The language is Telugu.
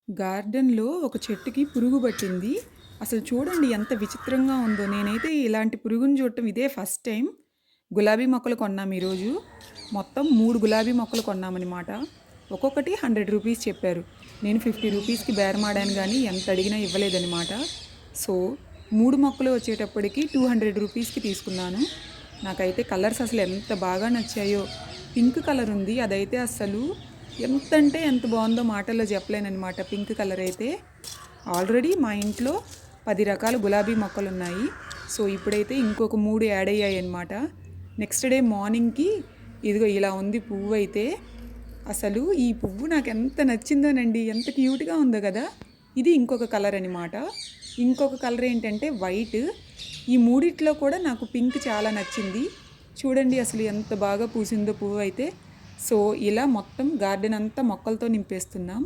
గార్డెన్‌లో ఒక చెట్టుకి పురుగు పట్టింది. అసలు చూడండి ఎంత విచిత్రంగా ఉందో. నేనైతే ఇలాంటి పురుగుని చూడటం ఇదే ఫస్ట్ టైం. గులాబీ మొక్కలు కొన్నాం ఈరోజు. మొత్తం 3 గులాబీ మొక్కలు కొన్నామనమాట. ఒక్కొక్కటి రూ. 100 చెప్పారు. నేను రూ. 50కి బేరమాడాను గానీ ఎంత అడిగినా ఇవ్వలేదనమాట. సో, 3 మొక్కలు వచ్చేటప్పటికి రూ. 200కి తీసుకున్నాను. నాకైతే కలర్స్ అసలు ఎంత బాగా నచ్చాయో. పింక్ కలర్ ఉంది. అదైతే అస్సలు ఎంతంటే ఎంత బావుందో మాటల్లో చెప్పలేననమాట. పింక్ కలర్ అయితే. ఆల్రెడీ మా ఇంట్లో 10 రకాల గులాబీ మొక్కలున్నాయి. సో, ఇప్పుడైతే ఇంకొక 3 యాడ్ అయ్యాయన్నమాట. నెక్స్ట్ డే మార్నింగ్‌కి ఇదిగో ఇలా ఉంది పువ్వయితే. అసలు ఈ పువ్వు నాకెంత నచ్చిందోనండి. ఎంత క్యూట్‌గా ఉందో గదా! ఇది ఇంకొక కలర్ అనమాట. ఇంకొక కలర్ ఏంటంటే వైట్. ఈ మూడిట్లో కూడా నాకు పింక్ చాలా నచ్చింది. చూడండి అసలు ఎంత బాగా పూసిందో పువ్వయితే. సో, ఇలా మొత్తం గార్డెన్ అంతా మొక్కలతో నింపేస్తున్నాం.